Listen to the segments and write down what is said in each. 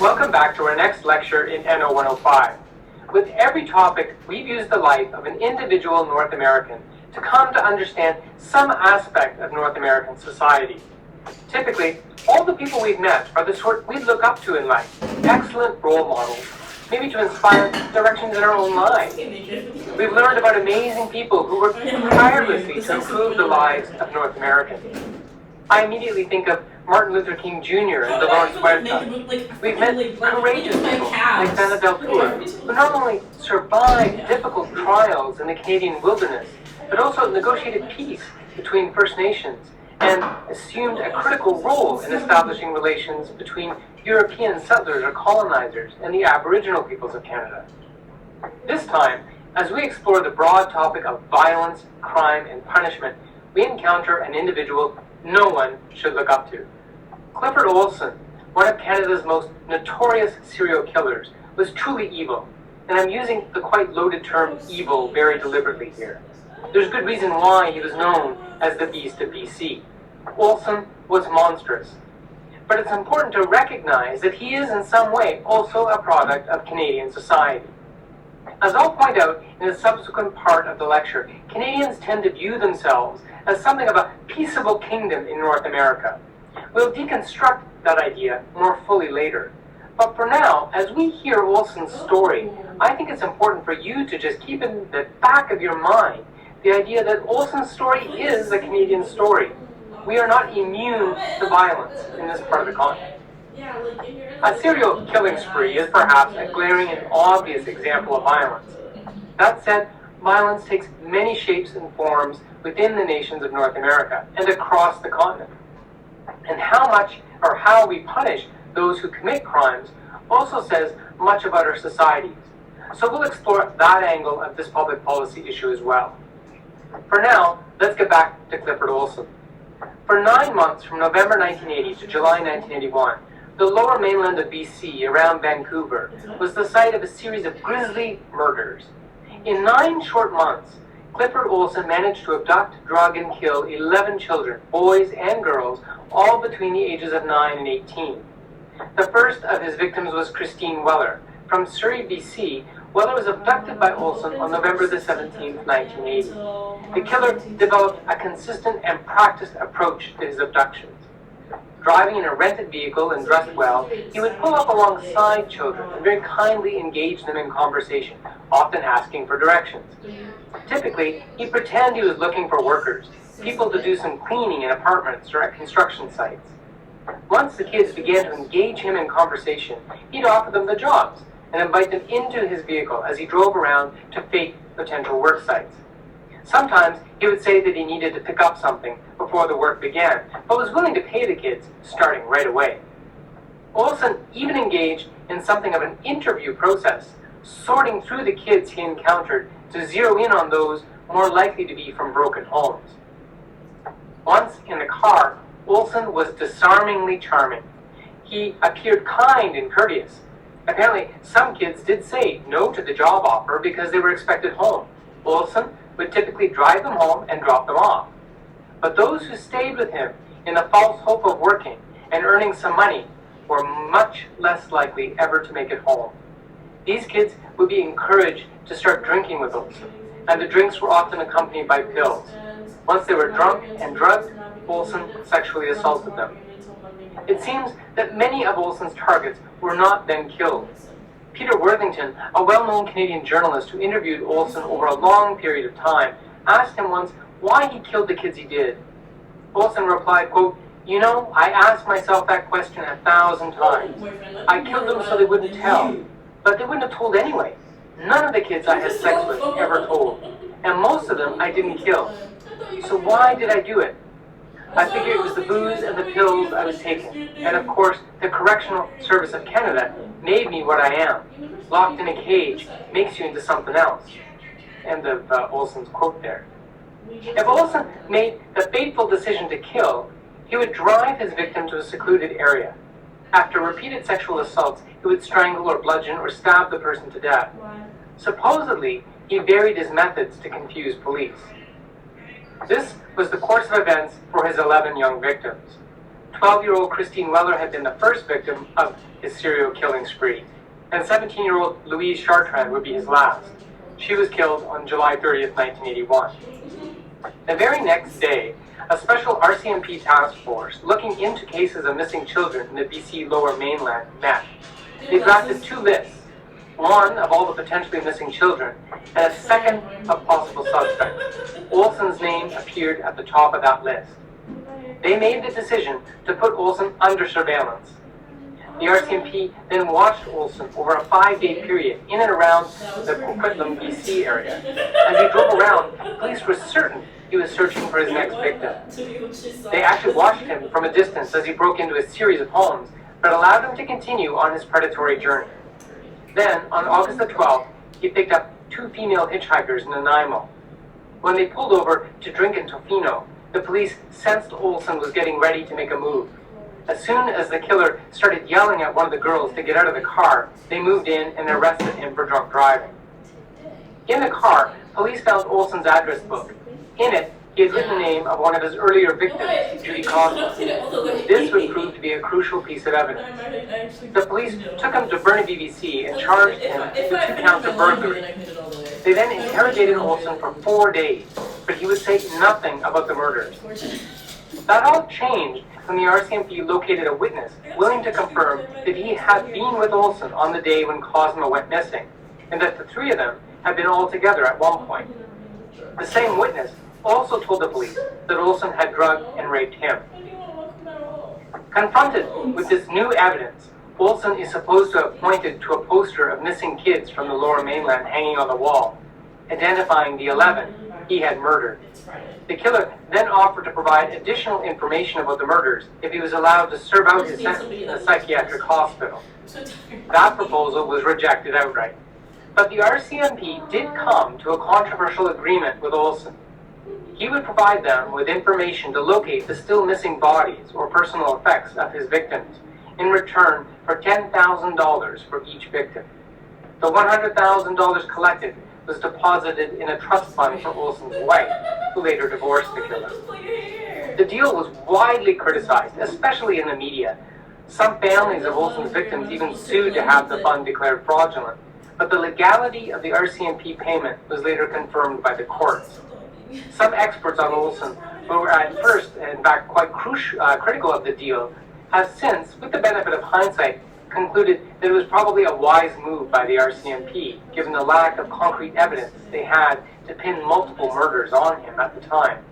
Welcome back to our next lecture in NO 105. With every topic, we've used the life of an individual North American to come to understand some aspect of North American society. Typically, all the people we've met are the sort we'd look up to in life, excellent role models, maybe to inspire directions in our own lives. We've learned about amazing people who work tirelessly to improve the lives of North Americans. I immediately think of Martin Luther King Jr. and Dolores Huerta. We've met courageous people like Vanna Deltour, who not only survived difficult trials in the Canadian wilderness, but also negotiated peace between First Nations and assumed a critical role in establishing relations between European settlers or colonizers and the Aboriginal peoples of Canada. This time, as we explore the broad topic of violence, crime, and punishment, we encounter an individual no one should look up to. Clifford Olson, one of Canada's most notorious serial killers, was truly evil, and I'm using the quite loaded term evil very deliberately here. There's good reason why he was known as the Beast of BC. Olson was monstrous, but it's important to recognize that he is in some way also a product of Canadian society. As I'll point out in the subsequent part of the lecture, Canadians tend to view themselves as something of a peaceable kingdom in North America. We'll deconstruct that idea more fully later. But for now, as we hear Olson's story, I think it's important for you to just keep in the back of your mind the idea that Olson's story is a Canadian story. We are not immune to violence in this part of the continent. A serial killing spree is perhaps a glaring and obvious example of violence. That said, violence takes many shapes and forms within the nations of North America and across the continent. And how much or how we punish those who commit crimes also says much about our societies. So we'll explore that angle of this public policy issue as well. For now, let's get back to Clifford Olson. For 9 months, from November 1980 to July 1981, the lower mainland of BC, around Vancouver, was the site of a series of grisly murders. In 9 short months, Clifford Olson managed to abduct, drug, and kill 11 children, boys and girls, all between the ages of 9 and 18. The first of his victims was Christine Weller. From Surrey, BC, Weller was abducted by Olson on November the 17th, 1980. The killer developed a consistent and practiced approach to his abductions. Driving in a rented vehicle and dressed well, he would pull up alongside children and very kindly engage them in conversation, often asking for directions. Typically, he'd pretend he was looking for workers, people to do some cleaning in apartments or at construction sites. Once the kids began to engage him in conversation, he'd offer them the jobs and invite them into his vehicle as he drove around to fake potential work sites. Sometimes he would say that he needed to pick up something before the work began, but was willing to pay the kids starting right away. Olson even engaged in something of an interview process, sorting through the kids he encountered to zero in on those more likely to be from broken homes. Once in the car, Olson was disarmingly charming. He appeared kind and courteous. Apparently, some kids did say no to the job offer because they were expected home. Olson would typically drive them home and drop them off. But those who stayed with him in the false hope of working and earning some money were much less likely ever to make it home. These kids would be encouraged to start drinking with Olson, and the drinks were often accompanied by pills. Once they were drunk and drugged, Olson sexually assaulted them. It seems that many of Olson's targets were not then killed. Peter Worthington, a well-known Canadian journalist who interviewed Olson over a long period of time, asked him once why he killed the kids he did. Olson replied, quote, "You know, I asked myself that question 1,000 times. I killed them so they wouldn't tell, but they wouldn't have told anyway. None of the kids I had sex with ever told, and most of them I didn't kill. So why did I do it? I figured it was the booze and the pills I was taking, and of course, the Correctional Service of Canada made me what I am. Locked in a cage makes you into something else." End of Olson's quote there. If Olson made the fateful decision to kill, he would drive his victim to a secluded area. After repeated sexual assaults, he would strangle or bludgeon or stab the person to death. Supposedly, he varied his methods to confuse police. This was the course of events for his 11 young victims. 12-year-old Christine Weller had been the first victim of his serial killing spree, and 17-year-old Louise Chartrand would be his last. She was killed on July 30th, 1981. The very next day, a special RCMP task force looking into cases of missing children in the BC Lower Mainland met. They drafted 2 lists, one of all the potentially missing children, and a second of possible suspects. Olson's name appeared at the top of that list. They made the decision to put Olson under surveillance. The RCMP then watched Olson over a 5-day period in and around the Coquitlam, BC area. As he drove around, police were certain he was searching for his next victim. They actually watched him from a distance as he broke into a series of homes, but allowed him to continue on his predatory journey. Then, on August the 12th, he picked up 2 female hitchhikers in Nanaimo. When they pulled over to drink in Tofino, the police sensed Olson was getting ready to make a move. As soon as the killer started yelling at one of the girls to get out of the car, they moved in and arrested him for drunk driving. In the car, police found Olson's address book. In it, he had written the name of one of his earlier victims, Judy Cosmo. This would prove to be a crucial piece of evidence. The police took him to Burnaby, BC, and charged him with 2 counts of burglary. They then interrogated Olson for 4 days, but he would say nothing about the murders. That all changed when the RCMP located a witness willing to confirm that he had been with Olson on the day when Cosmo went missing, and that the 3 of them had been all together at one point. The same witness also told the police that Olson had drugged and raped him. Confronted with this new evidence, Olson is supposed to have pointed to a poster of missing kids from the Lower Mainland hanging on the wall, identifying the 11 he had murdered. The killer then offered to provide additional information about the murders if he was allowed to serve out his sentence in a psychiatric hospital. That proposal was rejected outright. But the RCMP did come to a controversial agreement with Olson. He would provide them with information to locate the still missing bodies or personal effects of his victims in return for $10,000 for each victim. The $100,000 collected was deposited in a trust fund for Olson's wife, who later divorced the killer. The deal was widely criticized, especially in the media. Some families of Olson's victims even sued to have the fund declared fraudulent, but the legality of the RCMP payment was later confirmed by the courts. Some experts on Olson, who were at first, in fact, quite critical of the deal, have since, with the benefit of hindsight, concluded that it was probably a wise move by the RCMP, given the lack of concrete evidence they had to pin multiple murders on him at the time.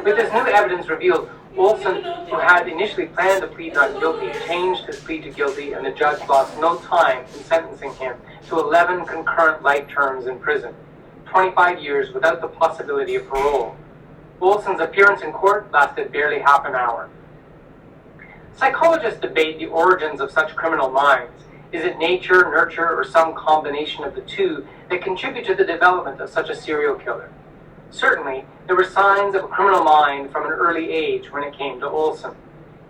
With this new evidence revealed, Olson, who had initially planned to plead not guilty, changed his plea to guilty, and the judge lost no time in sentencing him to 11 concurrent life terms in prison, 25 years without the possibility of parole. Olson's appearance in court lasted barely half an hour. Psychologists debate the origins of such criminal minds. Is it nature, nurture, or some combination of the two that contribute to the development of such a serial killer? Certainly, there were signs of a criminal mind from an early age when it came to Olson.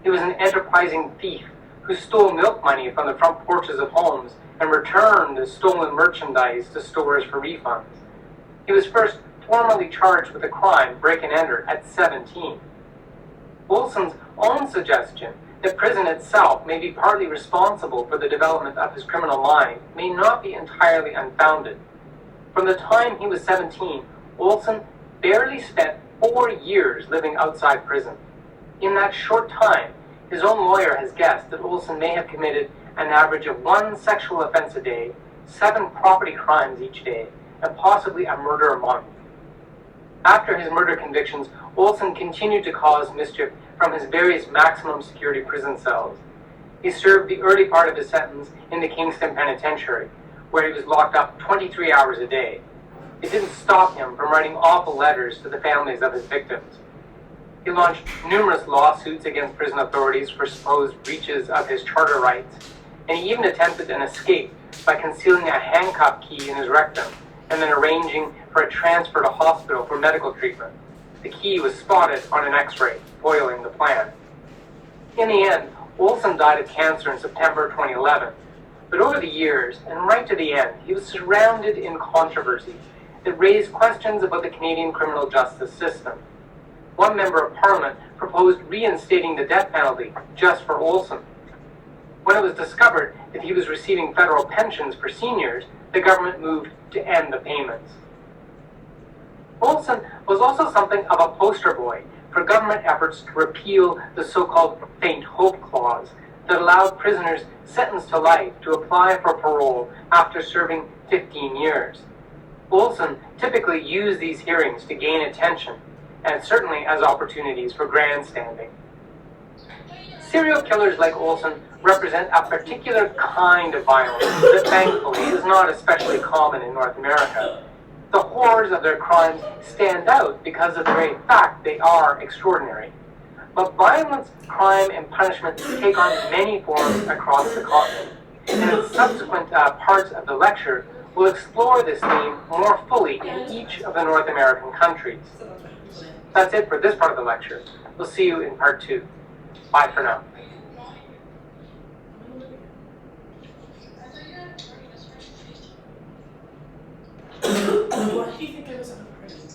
He was an enterprising thief who stole milk money from the front porches of homes and returned the stolen merchandise to stores for refunds. He was first formally charged with a crime, break and enter, at 17. Olson's own suggestion that prison itself may be partly responsible for the development of his criminal mind may not be entirely unfounded. From the time he was 17, Olson barely spent 4 years living outside prison. In that short time, his own lawyer has guessed that Olson may have committed an average of 1 sexual offense a day, 7 property crimes each day, and possibly a murder a month. After his murder convictions, Olson continued to cause mischief from his various maximum security prison cells. He served the early part of his sentence in the Kingston Penitentiary, where he was locked up 23 hours a day. It didn't stop him from writing awful letters to the families of his victims. He launched numerous lawsuits against prison authorities for supposed breaches of his charter rights, and he even attempted an escape by concealing a handcuff key in his rectum and then arranging for a transfer to hospital for medical treatment. The key was spotted on an x-ray, foiling the plan. In the end, Olson died of cancer in September 2011. But over the years, and right to the end, he was surrounded in controversy that raised questions about the Canadian criminal justice system. One member of Parliament proposed reinstating the death penalty just for Olson. When it was discovered that he was receiving federal pensions for seniors, the government moved to end the payments. Olson was also something of a poster boy for government efforts to repeal the so-called faint hope clause that allowed prisoners sentenced to life to apply for parole after serving 15 years. Olson typically used these hearings to gain attention, and certainly as opportunities for grandstanding. Serial killers like Olson represent a particular kind of violence that thankfully is not especially common in North America. The horrors of their crimes stand out because of the very fact they are extraordinary. But violence, crime, and punishment take on many forms across the continent, and in subsequent parts of the lecture, we'll explore this theme more fully in each of the North American countries. That's it for this part of the lecture. We'll see you in part 2. Bye for now. Why do you think I was on a credit?